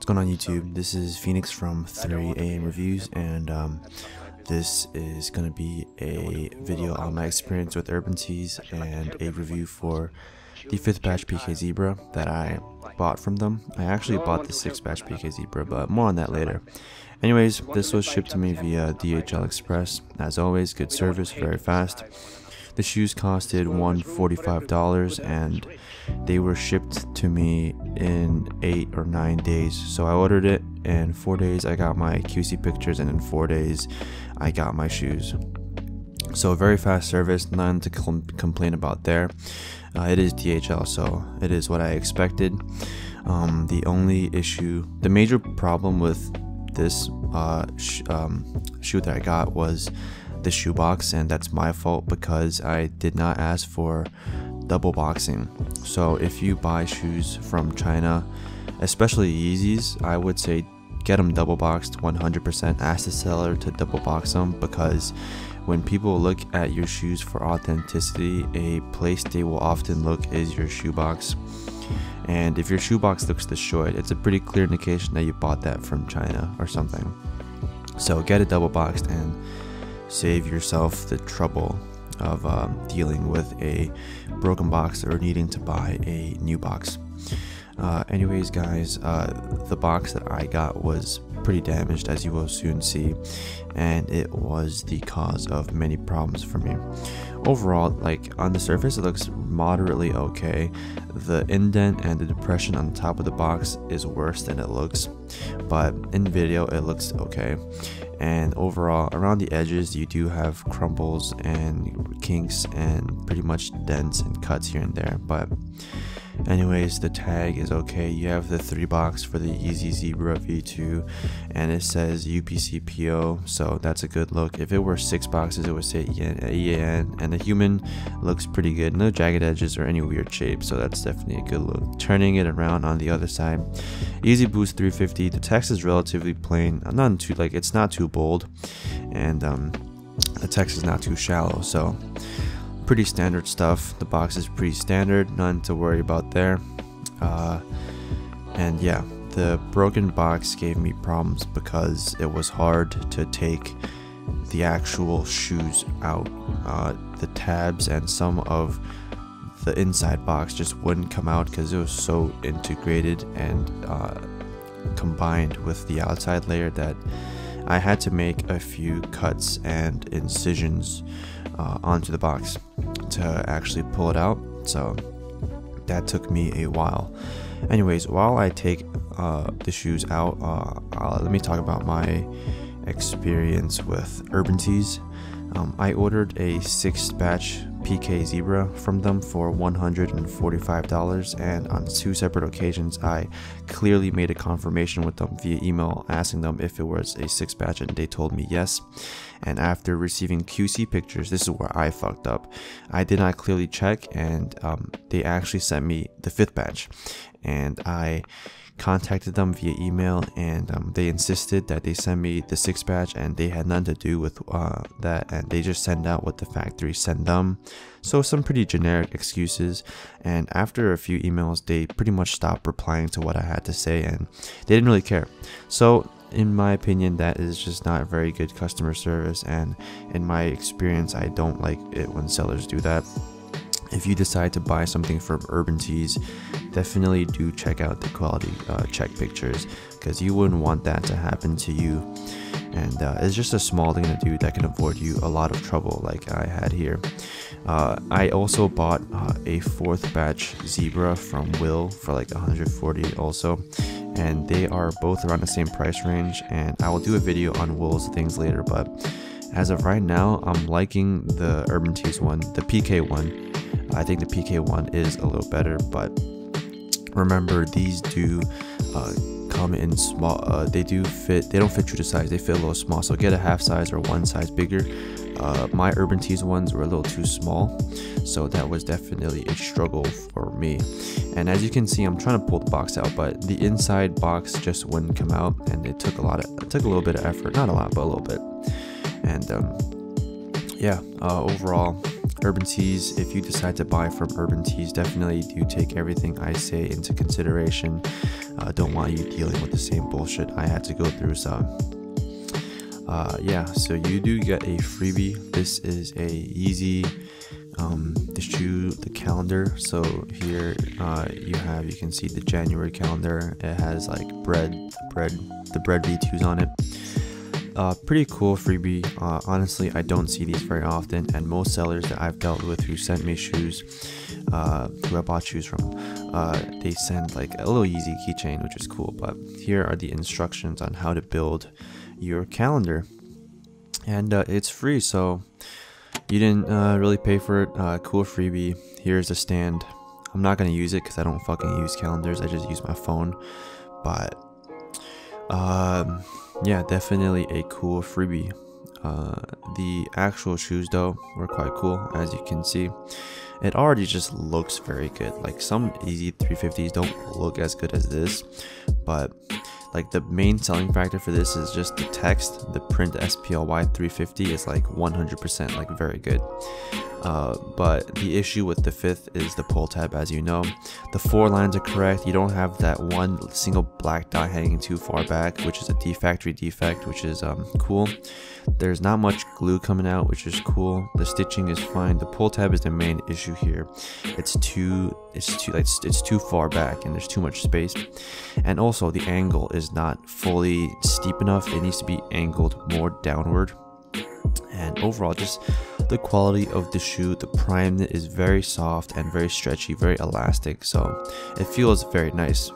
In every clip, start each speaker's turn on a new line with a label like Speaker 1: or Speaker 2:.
Speaker 1: going on YouTube? This is Phoenix from 3am Reviews, and this is going to be a video on my experience with UrbanTees and a review for the 5th batch PK Zebra that I bought from them. I actually bought the 6th batch PK Zebra, but more on that later. Anyways, this was shipped to me via DHL Express. As always, good service, very fast. The shoes costed $145 and they were shipped to me in 8 or 9 days. So I ordered it, in 4 days I got my QC pictures, and in 4 days I got my shoes. So very fast service, none to complain about there. It is DHL, so it is what I expected. The only issue, the major problem with this shoe that I got was the shoebox, and that's my fault because I did not ask for double boxing. So if you buy shoes from China, especially Yeezys, I would say get them double boxed 100%. Ask the seller to double box them, because when people look at your shoes for authenticity, a place they will often look is your shoebox. And if your shoebox looks destroyed, it's a pretty clear indication that you bought that from China or something. So get it double boxed and save yourself the trouble of dealing with a broken box or needing to buy a new box. Anyways guys, the box that I got was pretty damaged, as you will soon see, and it was the cause of many problems for me. Overall, like on the surface, it looks moderately okay. The indent and the depression on the top of the box is worse than it looks, but in video it looks okay. And overall, around the edges you do have crumbles and kinks and pretty much dents and cuts here and there, but anyways, the tag is okay. You have the 3-box for the Yeezy Zebra V2, and it says UPCPO, so that's a good look. If it were 6 boxes, it would say EAN, and the human looks pretty good. No jagged edges or any weird shape, so that's definitely a good look. Turning it around on the other side, Easy Boost 350. The text is relatively plain, not too, like, it's not too bold, and the text is not too shallow, so pretty standard stuff. The box is pretty standard, none to worry about there. And yeah, the broken box gave me problems because it was hard to take the actual shoes out. The tabs and some of the inside box just wouldn't come out because it was so integrated and combined with the outside layer that I had to make a few cuts and incisions onto the box to actually pull it out, so that took me a while. Anyways, while I take the shoes out, let me talk about my experience with UrbanTees. I ordered a 6th batch PK Zebra from them for $145, and on 2 separate occasions I clearly made a confirmation with them via email asking them if it was a 6th batch, and they told me yes. And after receiving QC pictures, this is where I fucked up. I did not clearly check, and they actually sent me the 5th batch, and I contacted them via email, and they insisted that they send me the 6th batch, and they had nothing to do with that, and they just send out what the factory sent them. So some pretty generic excuses, and after a few emails they pretty much stopped replying to what I had to say, and they didn't really care. So in my opinion, that is just not very good customer service, and in my experience I don't like it when sellers do that. If you decide to buy something from UrbanTees, definitely do check out the quality check pictures, because you wouldn't want that to happen to you. And it's just a small thing to do that can avoid you a lot of trouble like I had here. I also bought a 4th batch Zebra from Will for like $140 also, and they are both around the same price range, and I will do a video on Will's things later, but as of right now I'm liking the UrbanTees one, the PK one. I think the PK one is a little better, but remember, these do come in small. They don't fit true to size, they fit a little small, so get a half size or 1 size bigger. My UrbanTees ones were a little too small, so that was definitely a struggle for me. And as you can see, I'm trying to pull the box out, but the inside box just wouldn't come out, and it took a little bit of effort, not a lot, but a little bit. And yeah, overall, UrbanTees, if you decide to buy from UrbanTees, definitely do take everything I say into consideration. don't want you dealing with the same bullshit I had to go through. So yeah, so you do get a freebie. This is a Yeezy, the shoe, the calendar. So here you can see the January calendar. It has like the bread V2s on it. Pretty cool freebie. Honestly, I don't see these very often, and most sellers that I've dealt with who sent me shoes, who I bought shoes from, they send like a little Yeezy keychain, which is cool. But here are the instructions on how to build your calendar, and it's free, so you didn't really pay for it. Cool freebie. Here's the stand. I'm not gonna use it because I don't fucking use calendars. I just use my phone. But yeah, definitely a cool freebie. The actual shoes though were quite cool. As you can see, it already just looks very good. Like some Yeezy 350s don't look as good as this, but like the main selling factor for this is just the text. The print SPLY 350 is like 100% like very good. But the issue with the fifth is the pull tab. As you know, the 4 lines are correct. You don't have that one single black dot hanging too far back, which is a factory defect, which is cool. There's not much glue coming out, which is cool. The stitching is fine. The pull tab is the main issue here. It's too far back and there's too much space, and also the angle is not fully steep enough. It needs to be angled more downward. And overall, just the quality of the shoe, the prime knit is very soft and very stretchy, very elastic, so it feels very nice.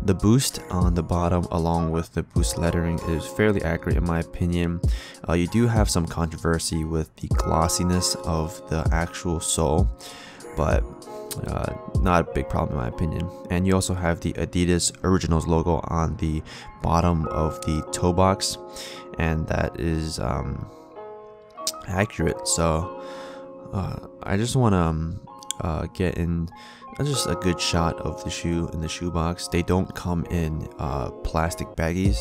Speaker 1: The boost on the bottom along with the boost lettering is fairly accurate in my opinion. You do have some controversy with the glossiness of the actual sole, but not a big problem in my opinion. And you also have the Adidas Originals logo on the bottom of the toe box, and that is accurate. So I just want to get in just a good shot of the shoe in the shoebox. They don't come in plastic baggies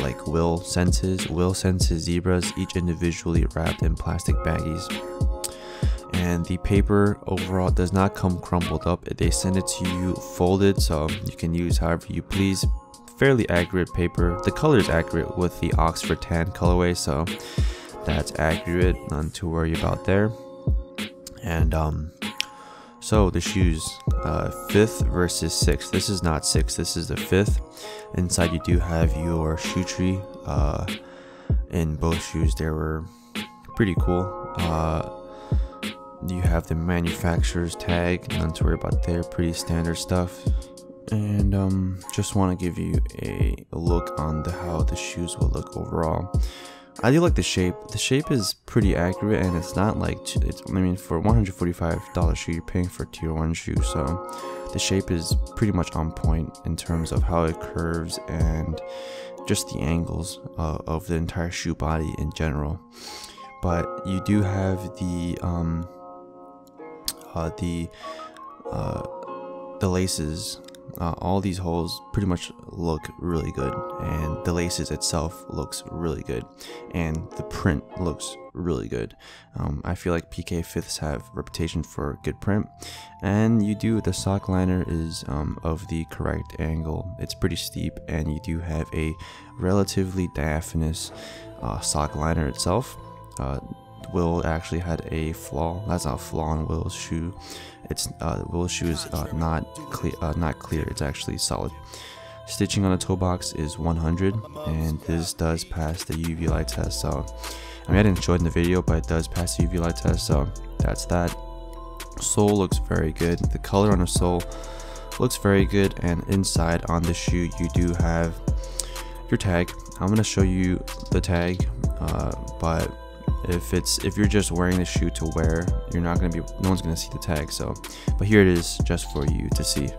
Speaker 1: like Will Senses. Will Senses Zebras, each individually wrapped in plastic baggies. And the paper overall does not come crumpled up. They send it to you folded, so you can use however you please. Fairly accurate paper. The color is accurate with the Oxford tan colorway, so that's accurate, none to worry about there. And so the shoes, 5th versus 6th. This is not 6th, this is the 5th. Inside you do have your shoe tree. In both shoes they were pretty cool. You have the manufacturer's tag, none to worry about there, pretty standard stuff. And just want to give you a look on how the shoes will look overall. I do like the shape. The shape is pretty accurate, and it's not like I mean, for a $145 shoe, you're paying for a tier 1 shoe, so the shape is pretty much on point in terms of how it curves and just the angles of the entire shoe body in general. But you do have the laces. All these holes pretty much look really good, and the laces itself looks really good, and the print looks really good. I feel like PK 5ths have a reputation for good print, and the sock liner is of the correct angle. It's pretty steep, and you do have a relatively diaphanous sock liner itself. Will actually had a flaw. That's not a flaw on Will's shoe. It's Will's shoe is not clear. It's actually solid. Stitching on the toe box is 100, and this does pass the UV light test. So I mean, I didn't show it in the video, but it does pass the UV light test. So that's that. Sole looks very good. The color on the sole looks very good, and inside on the shoe you do have your tag. I'm gonna show you the tag, but if you're just wearing the shoe to wear, no one's gonna see the tag. So, but here it is just for you to see.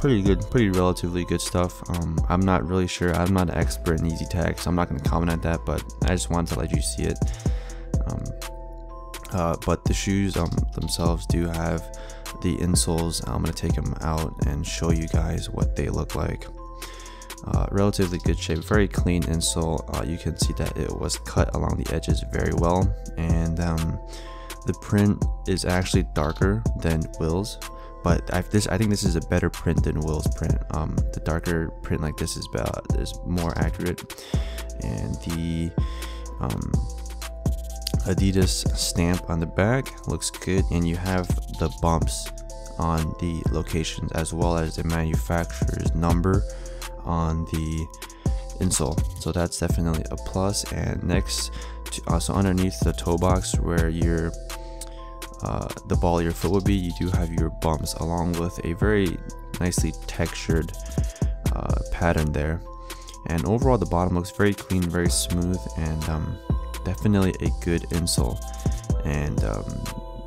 Speaker 1: Pretty good, relatively good stuff. I'm not really sure. I'm not an expert in Yeezy tags, so I'm not gonna comment on that. But I just wanted to let you see it. But the shoes themselves do have the insoles. I'm gonna take them out and show you guys what they look like. Relatively good shape, very clean insole. You can see that it was cut along the edges very well, and the print is actually darker than Will's, but I think this is a better print than Will's print. The darker print like this is more accurate, and the Adidas stamp on the back looks good, and you have the bumps on the locations as well as the manufacturer's number on the insole, so that's definitely a plus. And next so underneath the toe box where your the ball of your foot would be, you do have your bumps along with a very nicely textured pattern there. And overall the bottom looks very clean, very smooth, and definitely a good insole. And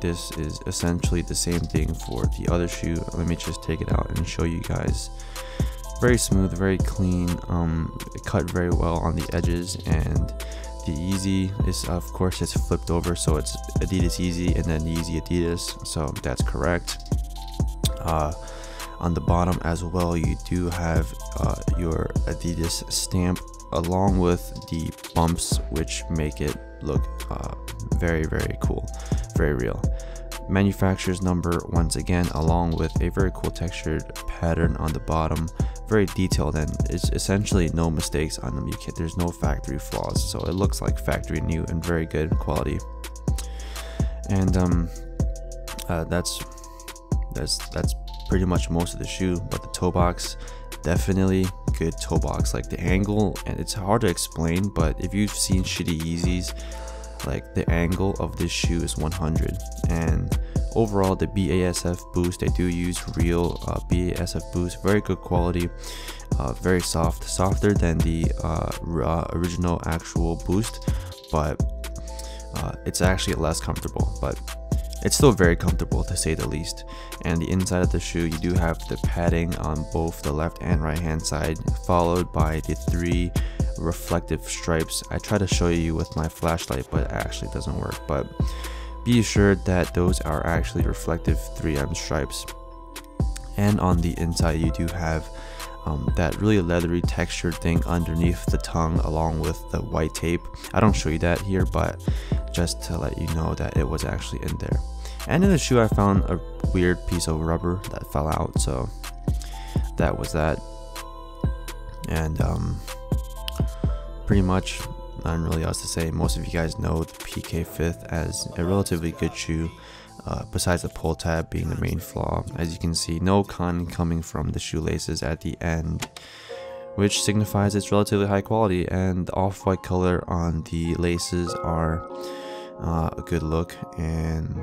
Speaker 1: this is essentially the same thing for the other shoe. Let me just take it out and show you guys. Very smooth, very clean, cut very well on the edges. And the Yeezy is, of course, it's flipped over, so it's Adidas Yeezy and then Yeezy Adidas, so that's correct. On the bottom as well, you do have your Adidas stamp along with the bumps, which make it look very, very cool, very real. Manufacturer's number once again, along with a very cool textured pattern on the bottom, very detailed, and it's essentially no mistakes on them. There's no factory flaws, so it looks like factory new and very good quality. And that's pretty much most of the shoe. But the toe box, definitely good toe box. Like the angle, and it's hard to explain, but if you've seen shitty Yeezys, like the angle of this shoe is 100. And overall the BASF boost, they do use real BASF boost, very good quality, very soft, softer than the original actual boost, but it's actually less comfortable, but it's still very comfortable to say the least. And the inside of the shoe, you do have the padding on both the left and right hand side, followed by the 3 reflective stripes. I try to show you with my flashlight, but it actually doesn't work, but be assured that those are actually reflective 3M stripes. And on the inside, you do have that really leathery textured thing underneath the tongue along with the white tape. I don't show you that here, but just to let you know that it was actually in there. And in the shoe, I found a weird piece of rubber that fell out, so that was that. And pretty much nothing really else to say. Most of you guys know the PK 5th as a relatively good shoe, besides the pull tab being the main flaw. As you can see, no con coming from the shoelaces at the end, which signifies it's relatively high quality. And the off-white color on the laces are a good look, and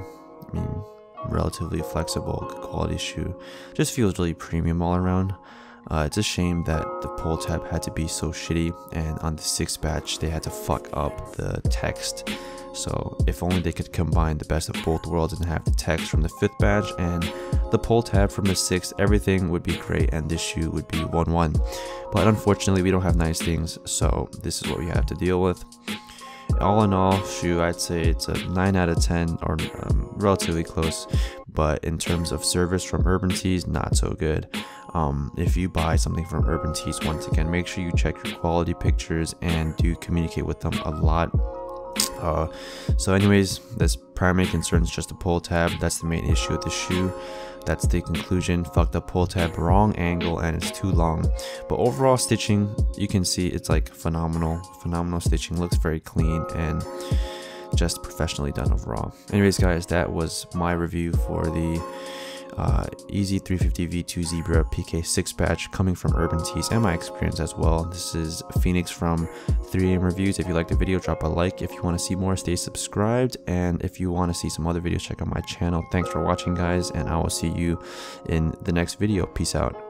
Speaker 1: I mean, relatively flexible, good quality shoe. Just feels really premium all around. It's a shame that the pull tab had to be so shitty, and on the 6th batch they had to fuck up the text. So if only they could combine the best of both worlds and have the text from the 5th batch and the pull tab from the 6th, everything would be great and this shoe would be 1-1. But unfortunately we don't have nice things, so this is what we have to deal with. All in all, shoe, I'd say it's a 9 out of 10, or relatively close. But in terms of service from UrbanTees, not so good. If you buy something from UrbanTees, once again, make sure you check your quality pictures and do communicate with them a lot. So anyways, this primary concern is just the pull tab. That's the main issue with the shoe. That's the conclusion. Fucked up pull tab, wrong angle, and it's too long. But overall stitching, you can see it's like phenomenal stitching. Looks very clean and just professionally done overall. Anyways guys, that was my review for the Yeezy 350 V2 Zebra PK 6 batch coming from UrbanTees, and my experience as well. This is Phoenix from 3AM Reviews. If you liked the video, drop a like. If you want to see more, stay subscribed, and if you want to see some other videos, check out my channel. Thanks for watching guys, and I will see you in the next video. Peace out.